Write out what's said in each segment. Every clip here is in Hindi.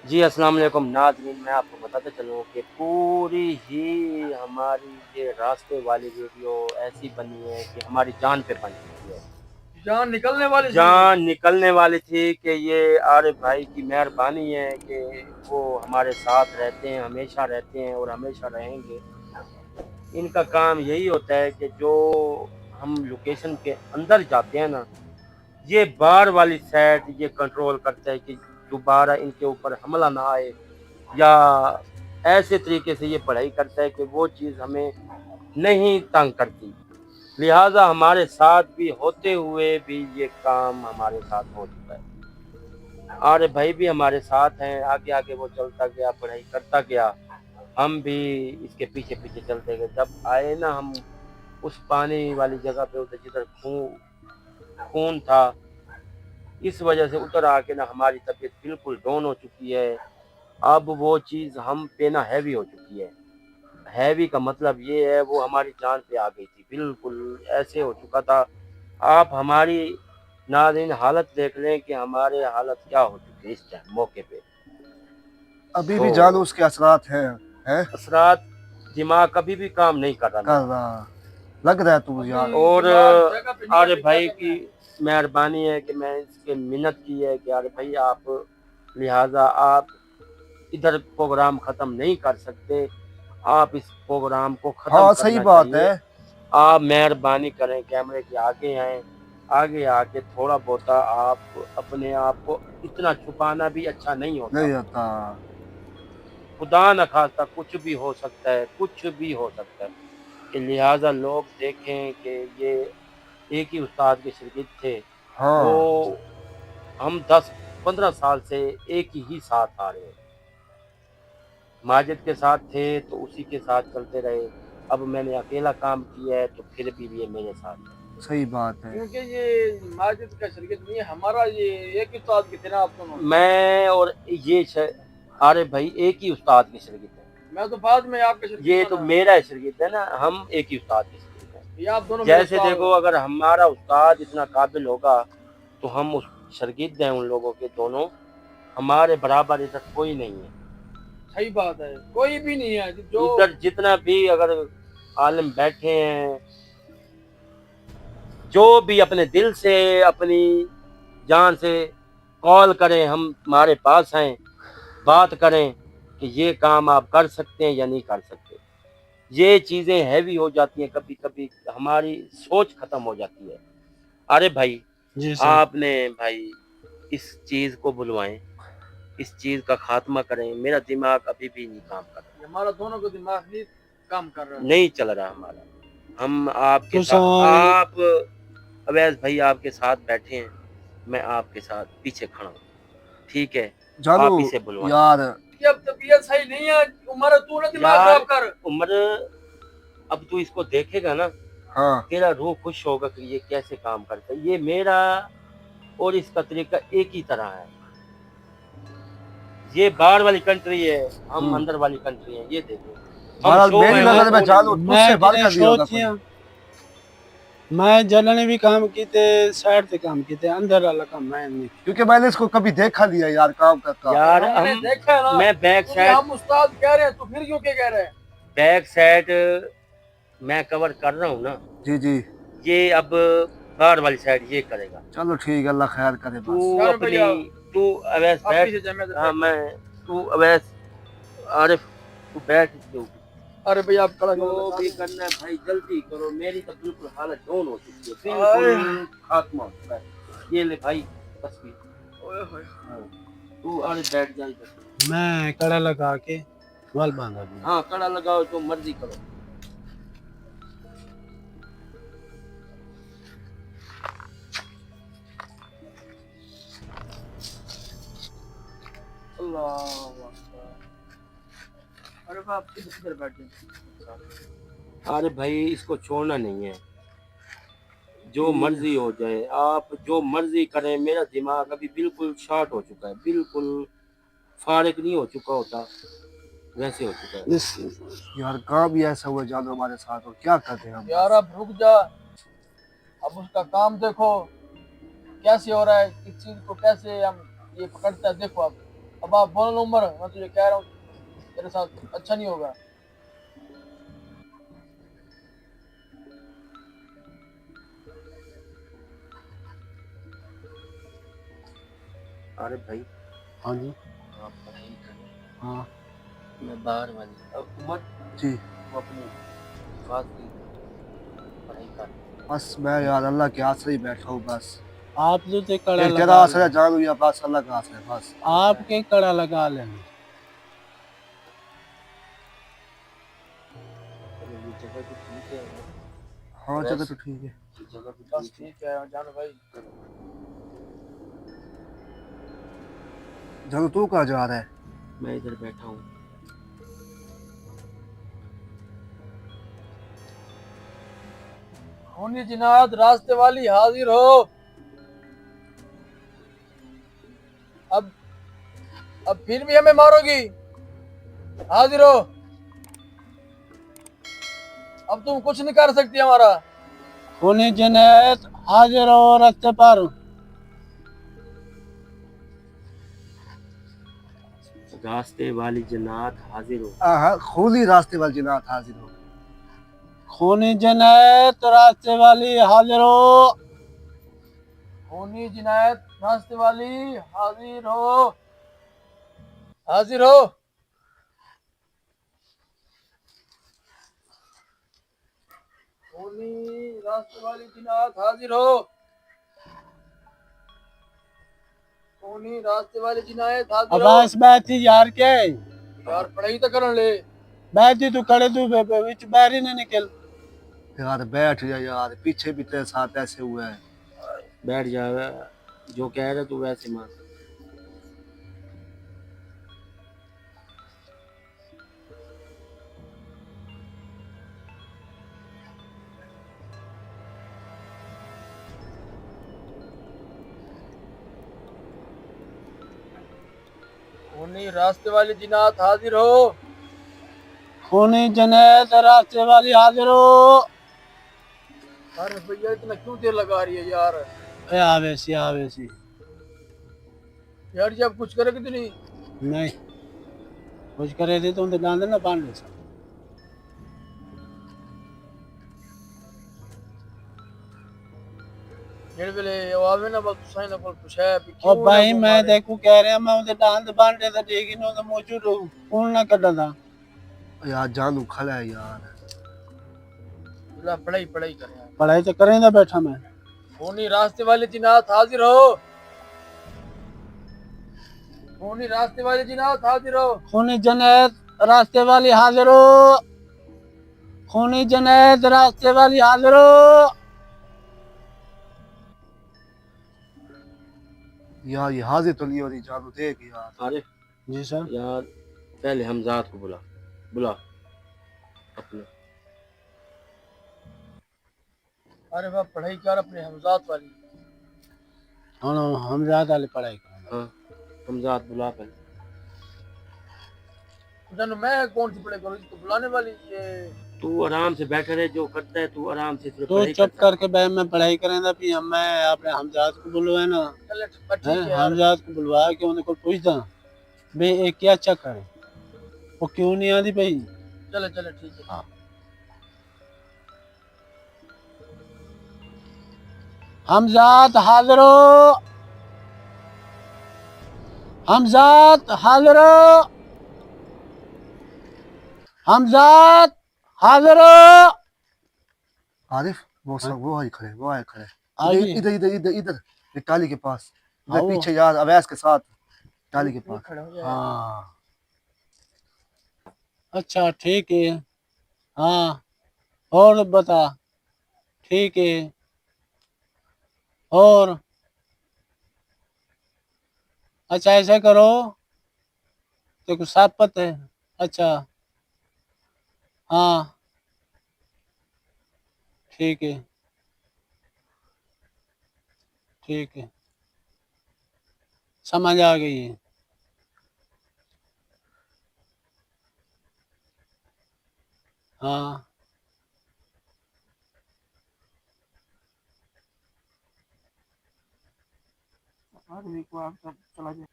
जी, अस्सलाम वालेकुम नाज़रीन, मैं आपको बताता चलूँ कि पूरी ही हमारी ये रास्ते वाली वीडियो ऐसी बनी है कि हमारी जान पे बन चुकी है। जान निकलने वाली थी। जान निकलने वाली थी कि ये आरिफ भाई की मेहरबानी है कि वो हमारे साथ रहते हैं, हमेशा रहते हैं और हमेशा रहेंगे। इनका काम यही होता है कि जो हम लोकेशन के अंदर जाते हैं ना, ये बाहर वाली साइड ये कंट्रोल करता है कि दोबारा इनके ऊपर हमला ना आए, या ऐसे तरीके से ये पढ़ाई करता है कि वो चीज़ हमें नहीं तंग करती। लिहाज़ा हमारे साथ भी होते हुए भी ये काम हमारे साथ हो चुका है। आरिफ भाई भी हमारे साथ हैं, आगे-आगे वो चलता गया, पढ़ाई करता गया। हम भी इसके पीछे-पीछे चलते गए। जब आए ना हम उस पानी वाली जगह पे, उधर जिधर खून था, इस वजह से उधर आके ना हमारी तबीयत बिल्कुल डाउन हो चुकी है। अब वो चीज़ हम पे ना हैवी हो चुकी है। हैवी का मतलब ये है वो हमारी जान पे आ गई थी, बिल्कुल ऐसे हो चुका था। आप हमारी नाज़रीन हालत देख लें कि हमारे हालत क्या हो चुकी है इस टाइम मौके पे। अभी तो भी जानू उसके असरात हैं असरात, दिमाग कभी भी काम नहीं कर रहा कर मेरा। रहा लग रहा है तू अभी यार। और दिमाग जगह पे नहीं है, आरिफ अभी क्या भाई करना की है। मेहरबानी है कि मैं इसके मिन्नत की है कि आरिफ भाई आप, लिहाजा आप इधर प्रोग्राम ख़त्म नहीं कर सकते, आप इस प्रोग्राम को ख़त्म हाँ सही करना बात है। चाहिए। आप मेहरबानी करें, कैमरे के आगे आएँ, आगे आके थोड़ा बहुता आप अपने आप को, इतना छुपाना भी अच्छा नहीं होता। नहीं आता। खुदा न ख़ास्ता कुछ भी हो सकता है, कुछ भी हो सकता है, कि लिहाज़ा लोग देखें कि ये एक ही उस्ताद के शागिर्द थे। वो हाँ हम 10-15 साल से एक ही साथ आ रहे हैं। माजिद के साथ थे तो उसी के साथ चलते रहे। अब मैंने अकेला काम किया है तो फिर भी ये मेरे साथ है। सही बात है। क्योंकि ये माजिद का शरीक नहीं है हमारा, ये एक ही उस्ताद की थे ना आप दोनों। मैं और ये आरिफ भाई एक ही उस्ताद के शागिर्द हैं। मैं तो बाद में आपका शरीक ये तो बना। मेरा शागिर्द है ना, हम एक ही उस्ताद के शागिर्द हैं। ये आप दोनों मेरे जैसे उस्ताद देखो, हो। अगर हमारा उस्ताद इतना काबिल होगा तो हम उस शागिर्द हैं उन लोगों के दोनों। हमारे बराबर इधर कोई नहीं है। सही बात है, कोई भी नहीं है जो। इधर जितना भी अगर आलिम बैठे हैं, जो भी अपने दिल से, अपनी जान से कॉल करें, हम हमारे पास हैं, बात करें कि ये काम आप कर सकते हैं या नहीं कर सकते। ये चीज़ें हैवी हो जाती हैं, कभी-कभी हमारी सोच ख़त्म हो जाती है। अरे भाई, जी सर। आपने भाई इस चीज़ को बुलवाएँ, इस चीज़ का ख़ात्मा करें। मेरा दिमाग अभी भी नहीं काम कर रहा, हमारा दोनों का दिमाग नहीं काम कर रहा है। नहीं चल रहा हमारा। हम आपके तो साथ, सर आप अवैस भाई आपके साथ बैठे हैं, मैं आपके साथ पीछे खड़ा हूँ, ठीक है? जानू आप इसे बुलवाएँ। यार। कि अब तबीयत सही नहीं है, उम्र तू ना दिमाग यार, खराब कर। उम्र, अब तू इसको देखेगा ना, हाँ तेरा रूह खुश होगा कि ये कैसे काम करता है। ये मेरा और इसका तरीका एक ही तरह है। ये बाहर वाली कंट्री है, हम अंदर वाली कंट्री हैं, ये देखो। हम महाराज शो मेरी में हो नजर में तो जानू नहीं। तुझसे मैं बढ़ जिन्हें कर नहीं होगा कोई। सोचिया मैं जलने भी काम किते, साइड से काम किते, अंदर वाला काम मैं नहीं किया। क्योंकि मैंने इसको कभी देखा नहीं है यार काम करता। यार हमने हम, देखा है ना। मैं बैक तुझे साइड, हम उस्ताद कह रहे हैं तो फिर क्यों क्या कह रहे हैं। बैक साइड मैं कवर कर रहा हूँ ना, जी जी। ये अब बाहर वाली साइड ये करेगा। चलो ठीक है, अल्लाह खैर करे तू बस। जान अपनी, भैया, तू अवैस आप बैठ। पीछे जाए, मैं इधर हाँ, बैठता हूँ। मैं, तू अवैस, आरिफ, तू बैठ इसके ऊपर। अरे भैया आप खड़ा जो करो भी करना है भाई जल्दी करो, मेरी तो बिल्कुल हालत डाउन हो चुकी है, बिल्कुल खात्मा हो चुका है। ये ले भाई तस्वीर। हाँ, तू आरिफ बैठ जा इधर। मैं कड़ा लगा के वाल बांधा दूंगा। हाँ, कड़ा लगाओ, जो मर्जी करो। अल्लाह अकबर। अरे बाप, इधर बैठ जाए। अरे भाई इसको छोड़ना नहीं है, जो ठीक है। मर्जी हो जाए, आप जो मर्जी करें। मेरा दिमाग अभी बिल्कुल शॉर्ट हो चुका है, बिल्कुल फारिग नहीं हो चुका होता, वैसे हो चुका है। इस यार काम भी ऐसा हुआ जानू हमारे साथ, और क्या करते हैं हम यार बस। अब रुक जा, अब उसका काम देखो कैसे हो रहा है, किस चीज को कैसे हम ये पकड़ता है। देखो अब अब आप बोलो नंबर, मैं तुझे कह रहा हूँ तेरे साथ अच्छा नहीं होगा। अरे भाई हाँ जी। आप पढ़ाई करें, हाँ मैं बाहर वाली अब उमर जी। वो अपनी हिफाजती पढ़ाई कर। बस मैं यार अल्लाह के आसरे ही बैठा हूँ बस। आप जो ते कड़ा एक तेरा लगा आसरा ले, जान या बस अल्लाह का आसरा है बस। आपके कड़ा लगा लेना। चलो ये जगह भी ठीक है उमर, हाँ जगह तो वैसे ठीक है। ये जगह भी बस ठीक है। ठीक है जानो भाई। जानू तू कहाँ जा रहा है? मैं इधर बैठा हूँ। होनी जिनात रास्ते वाली हाजिर हो। अब फिर भी हमें मारोगी? हाजिर हो। अब तुम कुछ नहीं कर सकती हमारा। खूनी जनायत हाजिर हो रास्ते पर। रास्ते वाली जन्नत हाजिर हो। हाँ खूनी रास्ते वाली जिनात हाजिर हो। खूनी जनायत रास्ते वाली हाजिर हो। होनी जिनायत रास्ते वाली हाजिर हो। हाजिर हो। होनी रास्ते वाली जिनात हाजिर हो। होनी रास्ते वाली जिनायत हाजिर हो। अब्बास बैठी यार के यार पढ़ाई तो कर ले। बैठी तू खड़े तू विच बैरी ने निकल। यार बैठ जा यार, पीछे भी तेरे साथ ऐसे हुआ है। बैठ जा, जो कह रहा तू वैसे मान। होनी रास्ते वाली जिनात हाजिर हो। खूनी जनायत रास्ते वाली हाजिर हो। अरे भैया इतना क्यों देर लगा रही है यार? ए आवेसी आवेसी यार जी अब कुछ करेगी तो नहीं? नहीं कुछ करे थे तो उनके डांड ना बांध ले। जेड़ वेले आवे ना बस तुसां ना कोल पूछे भी और क्यों ना भाई को मैं मारे। देखू कह रहा मैं उनके डांड बांध ले था ठीक ही नहीं मौजूद कौन ना कटा था। यार जानू खड़ा है यार। ला पढ़ाई पढ़ाई कर यार। पढ़ाई तो करें था बैठा मैं। होनी रास्ते वाली जिनात हाजिर हो। होनी रास्ते वाली जिनात हाजिर हो। खूनी जनायत रास्ते वाली हाजिर हो। खूनी जनायत रास्ते वाली हाजिर हो। यार ये हाजिर तो नहीं हो रही जानू, देख यार। अरे जी सर। यार पहले हमजाद को बुला, बुला अपने। अरे वाह पढ़ाई कर अपने हमजात वाली। हाँ हम ज्यादा वाली पढ़ाई करेंगे। हाँ हमजाद बुला पहले। जानो मैं कौन सी पढ़ाई करूँ इसको बुलाने वाली ये। तू आराम से बैठा रहे, जो करता है तू आराम से इसमें तो पढ़ाई कर चुप सकता। करके बैठ मैं पढ़ाई करें था फिर मैं अपने हमजाद को बुलवाए ना। चल ठीक है है यार। हमजाद को बुलवा के उन्हें को पूछता बे ये क्या चक्कर है वो क्यों नहीं आती भाई। चले चले ठीक है। हाँ हमजाद हाजिर हो। हमजाद हाजिर हो। हमजाद हाजिर हो। आरिफ वो सब वो आए खड़े, वो आए खड़े। आगे इधर इधर इधर इधर इधर ये टाली के पास, इधर आओ। पीछे यार अवैस के साथ टाली के ये पास। खड़ा हो जाए। हाँ अच्छा ठीक है। हाँ और बता। ठीक है और अच्छा ऐसा करो देखो साफ पत है। अच्छा हाँ ठीक है ठीक है समझ आ गई है। हाँ आदमी को आप चला जाए।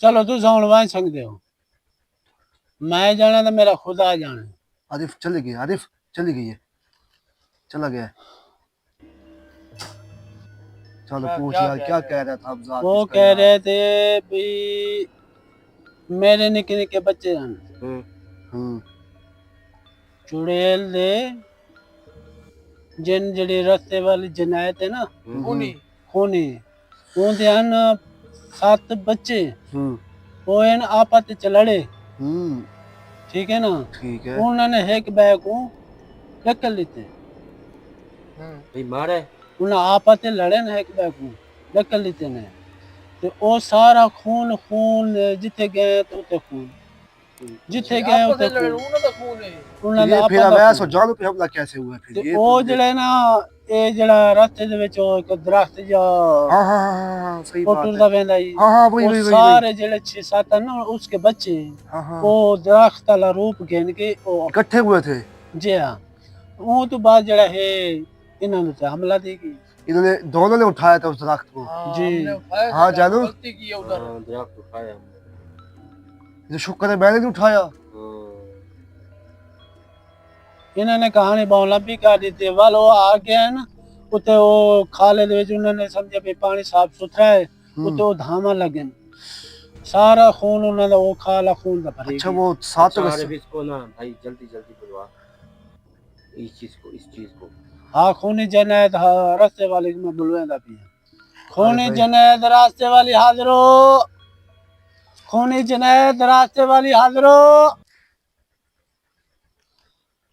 चलो तुम हुण वहीं सकदे हो, मैं जाना तो मेरा खुदा जाने। आरिफ चली गई, आरिफ चली गई है, चला गया है। चलो पूछ यार, क्या कह रहा था अफजाद? वो किसका कह यार? रहे थे भी मेरे निक्के निक्के बच्चे हैं, चुड़ैल दे जिन जड़ी रस्ते वाली जनायत है ना, खूनी उनदे हन 7 बच्चे, वो इन आपस च लड़े, ठीक है ना, ठीक है। उन्होंने एक बैग को टक्कर लेते, भाई मारे उन्हें आपस लड़े ना, एक बैग को टक्कर लेते ने, तो वो सारा खून खून जिथे गए तो उते खून, जिथे गए उते खून, ये फिर अवैस और जानू पे हमला कैसे हुआ फिर? ये वो जड़े ना ये जड़ा रास्ते दे विच एक दरख्त जा हाँ हाँ हाँ सही बात टुरदा है। वेंदा ही, हाँ हाँ वही वो वही वही सारे जड़े 6-7 ना उसके बच्चे हाँ हाँ वो दरख्त वाला रूप घेन के वो इकट्ठे हुए थे। जी हाँ, वो तो बाद जड़ा है इन्होंने तो हमला देगी, इन्होंने दोनों ने उठाया था उस दरख्त को। जी हाँ जानू, दरख्त उठाया हमने। ये शुक्र है मैंने नहीं उठाया। इन्होंने कहानी बहुत लंबी कर दी थी, वाल वो आ गया है ना उते वो खाले दे विच उन्होंने समझा भी पानी साफ सुथरा है, उते वो धामा लगे सारा खून उन्होंने वो खाला खून दा भरी अच्छा वो 7 अच्छा, बजे इसको ना भाई जल्दी जल्दी बुलवा इस चीज को। हाँ खूनी जनायत रास्ते वाली में बुलवेंदा भी है, खूनी भाई। जनायत रास्ते वाली हाजिरो, खूनी जनायत रास्ते वाली हाजिरो,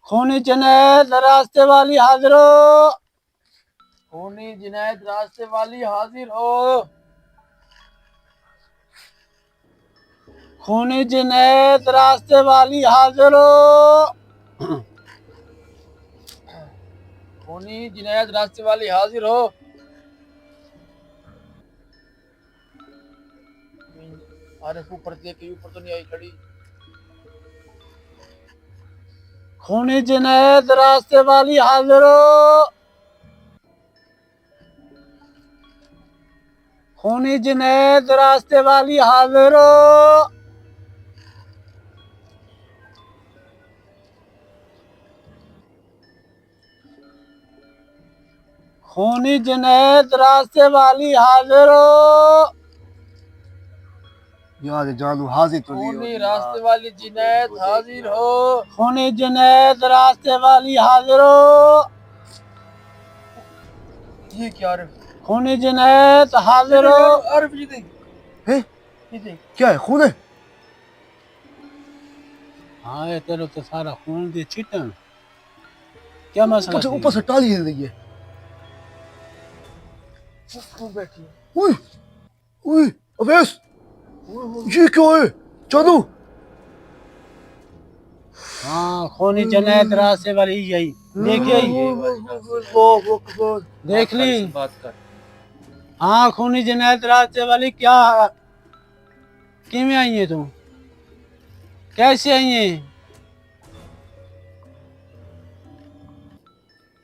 खूनी जनायत रास्ते वाली हाजिरो, खूनी जिनायत रास्ते वाली हाजिर हो, खूनी जनायत रास्ते वाली हाजिरो, खूनी जिनायत रास्ते वाली हाजिर हो। अरे ऊपर देखिए, ऊपर तो नहीं आई खड़ी। खूनी जनायत रास्ते वाली हाजिरो, खूनी जनायत रास्ते वाली हाजिरो, खूनी जनायत रास्ते वाली हाजिरो, यार ये जानू हाजिर तो नहीं हो खूनी रही रास्ते यार। वाली जिनायत हाजिर हो, खूनी जनायत रास्ते वाली हाजिरो, ये क्या रे? खूनी जनायत हाजिरो, आरिफ जी देख, हैं? ये देख, क्या है? खून है? हाँ ये तेरे तो सारा खून दे छिटन, क्या मसला ऊपर से थी? ऊपर से टाली हिल रही है। तू बैठी। ओए ओए अवैस, ये क्या है जानू? हाँ खूनी जनायत रास्ते वाली यही देखिए, वो देख ली, बात कर। हाँ खूनी जनायत रास्ते वाली क्या किमें आई है तुम, कैसे आई है?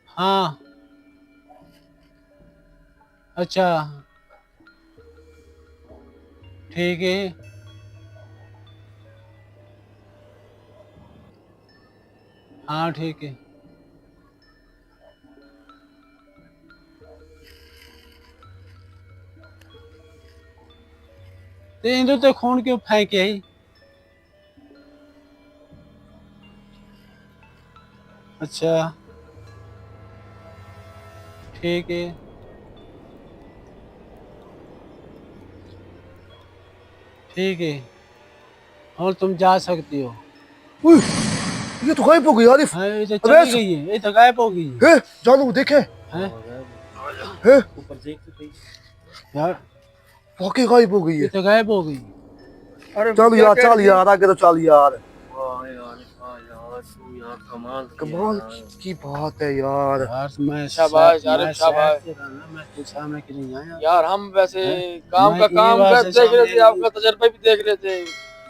हाँ अच्छा ठीक है, हाँ ठीक है, तो इंदु तो खून क्यों फेंके ही? अच्छा ठीक है, ठीक है, और तुम जा सकती हो। ओए ये तो गायब हो गई आरिफ। हाँ ये तो अबे चली गई है, ये तो गायब हो गई है जानू देखे है है ऊपर देख तो सही। यार, वाकई गायब हो गई ये है। तो गायब हो गई। अरे चल यार चल यार आगे तो चल यार। वाह यार, वाह यार, तू यार कमाल किया कमाल यार। की बात है यार। यार मैं शाबाश, अरे मैं शाबाश। शहर से रहना, मैं कुछ सामने के नहीं आया यार हम वैसे हैं? काम मैं का ये काम बात कर से देख रहे थे, सामने आपका तजर्बा भी देख रहे थे,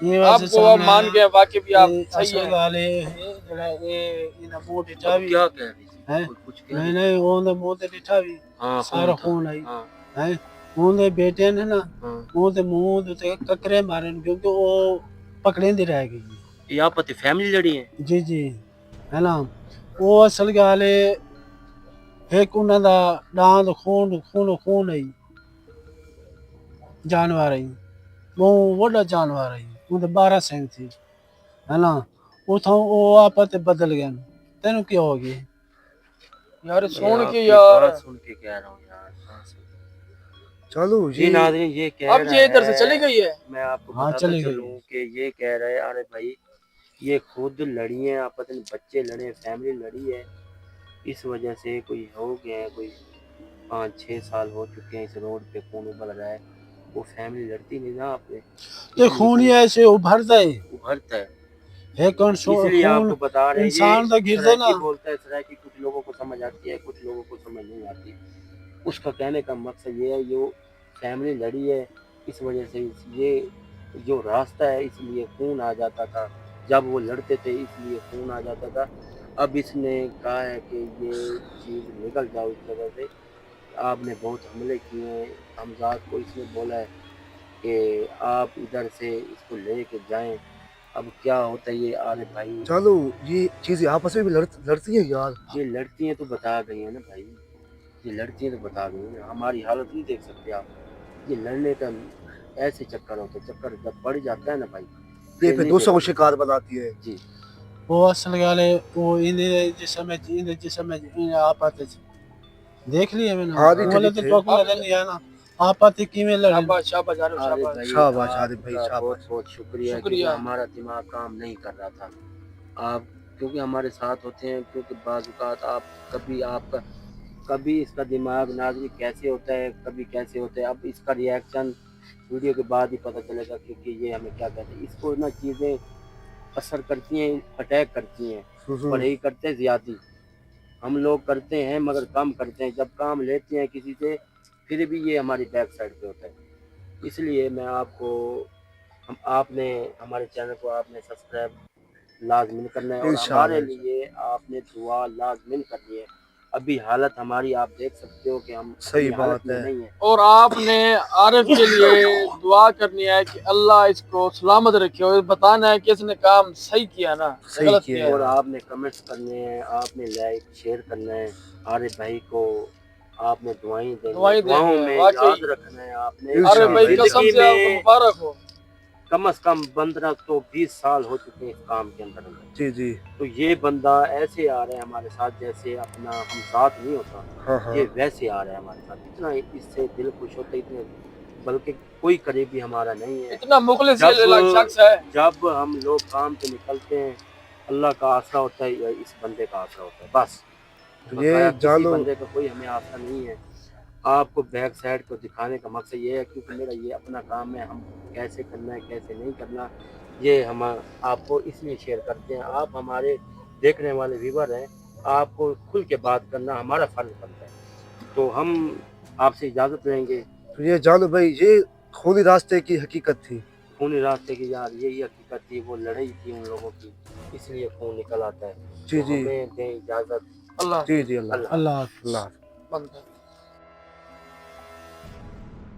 ये बात से आपको अब सामने मान आया गए वाकई भी आप कि सही असल है। गाल ये है जड़ा ये इन मोटे अब चावी क्या कह रही थी? हैं? कुछ कह नहीं रही थी? नहीं वो ने मोटे लिठा भी हाँ सारा था। खून आई हाँ है, ਉਹਦੇ ਬੇਟੇ ਨੇ ਨਾ हाँ ਉਹਦੇ ਮੂੰਹ ਦੇ ਉੱਤੇ ਕੱਕਰੇ ਮਾਰੇ ਨੇ ਕਿਉਂਕਿ ਉਹ ਪਕੜੇਂਦੀ ਰਹਿ ਗਈ ये आपत्ति फैमिली लड़ी है ਜੀ ਜੀ ਹੈ ਨਾ ਉਹ ਅਸਲ ਗੱਲ ਹੈ ਇੱਕ ਉਹਨਾਂ ਦਾ ਡਾਂਦ ਖੂਨ ਹੈ ਜਾਨਵਰ ਹੈ ਬਹੁਤ ਵੱਡਾ ਜਾਨਵਰ ਹੈ ਉਹਦੇ 12 ਸਿੰਘ ਸੀ ਹੈ ਨਾ ਉਥੋਂ ਉਹ ਆਪਸ ਤੇ ਬਦਲ ਗਏ ਤੈਨੂੰ ਕੀ ਹੋ ਗਿਆ यार ये सुन के आपकी यार बात सुन के कह रहा हूँ यार हाँ सही। चलो जी ये नाज़रीन ये कह अब रहा ये इधर से है, चली गई है। मैं आपको हाँ, बताता चली गई। चलूं कि ये कह रहे हैं अरे भाई ये खुद लड़ी है आपस में बच्चे लड़े फैमिली लड़ी है इस वजह से कोई हो गया है कोई 5-6 साल हो चुके हैं इस रोड पे खून उबल रहा है वो फैमिली लड़ती नहीं ना आपने ये खून ही ऐसे उभरता है उभरता है है कौन सो इसलिए खून आपको बता रहे हैं इंसान तो गिरते ना सराइकी बोलता है सराइकी कुछ लोगों को समझ आती है कुछ लोगों को समझ नहीं आती उसका कहने का मकसद ये है ये फैमिली लड़ी है इस वजह से ये जो रास्ता है इसलिए खून आ जाता था जब वो लड़ते थे इसलिए खून आ जाता था अब इसने कहा है कि ये चीज़ निकल जाओ इस जगह से आपने बहुत हमले किए हैं हमजाद को इसने बोला है कि आप इधर से इसको ले के जाएँ अब क्या होता है ये आले भाई चलो ये चीजें आपस में भी लड़ती है यार। ये लड़ती हैं तो बता गई है ना भाई ये लड़ती हैं तो बता गई है हमारी हालत नहीं देख सकते आप ये लड़ने का ऐसे चक्कर होता है चक्कर जब बढ़ जाता है ना भाई ये फिर नहीं दूसरों को देखते। शिकार बनाती है। जी वो असल गल है वो इन्हें जिसमें आपस देख लिया मैंने हाँ, देख बोले लिए तो थे। टोक नहीं है ना आपस किवें लड़े शाबाश शाबाश यार अरे शाबाश भाई शाबाश, आपका अरे भाई, शाबाश। बहुत बहुत शुक्रिया क्योंकि शुक्रिया। हमारा दिमाग काम नहीं कर रहा था आप क्योंकि हमारे साथ होते हैं क्योंकि बाज़ औक़ात आप कभी इसका दिमाग नाज़रीन कैसे होता है कभी कैसे होता है अब इसका रिएक्शन वीडियो के बाद ही पता चलेगा क्योंकि ये हमें क्या कहते हैं इसको ना चीज़ें असर करती हैं अटैक करती हैं पर यही करते हैं ज़्यादती हम लोग करते हैं मगर कम करते हैं जब काम लेते हैं किसी से फिर भी ये हमारी बैक साइड पे होता है इसलिए मैं आपको आपने हमारे चैनल को आपने सब्सक्राइब लाजमी करना है और इंशाअल्लाह। हमारे लिए आपने दुआ लाजमी करनी है अभी हालत हमारी आप देख सकते हो कि हम सही अपनी हालत बात में है। नहीं है और आपने आरिफ के लिए दुआ करनी है कि अल्लाह इसको सलामत रखे और बताना है कि इसने काम सही किया ना सही गलत किया किया और आपने कमेंट्स करने हैं आपने लाइक शेयर करना है आरिफ भाई को आपने दुआएं देनी दुआएं है दुआओं देनी है, में वाकई। याद रखना है आपने इंशाअल्लाह। अरे भाई कसम जिंदगी से आपको में मुबारक हो कम से कम 15 तो 20 साल हो चुके हैं इस काम के अंदर जी जी तो ये बंदा ऐसे आ रहा है हमारे साथ जैसे अपना हम साथ नहीं होता हाँ हाँ ये वैसे आ रहा है हमारे साथ इतना इससे दिल खुश होता है इतने बल्कि कोई करीबी हमारा नहीं है इतना मुखलिस जब- शख्स है जब हम लोग काम पे निकलते हैं अल्लाह का आसरा होता है या इस बंदे का आसरा होता है बस ये बकाया किसी जानो बंदे का कोई हमें आसरा नहीं है आपको बैक साइड को दिखाने का मकसद ये है क्योंकि मेरा ये अपना काम है हम कैसे करना है कैसे नहीं करना ये हम आपको इसलिए शेयर करते हैं आप हमारे देखने वाले व्यूवर हैं आपको खुल के बात करना हमारा फर्ज बनता है तो हम आपसे इजाज़त लेंगे तो ये जानो भाई ये खूनी रास्ते की हकीकत थी। खूनी रास्ते की यार यही हकीकत थी वो लड़ाई थी उन लोगों की इसलिए खून निकल आता है जी तो जी हमें दें इजाज़त अल्लाह जी जी अल्लाह अल्लाह अल्लाह अल्लाह। बंद है।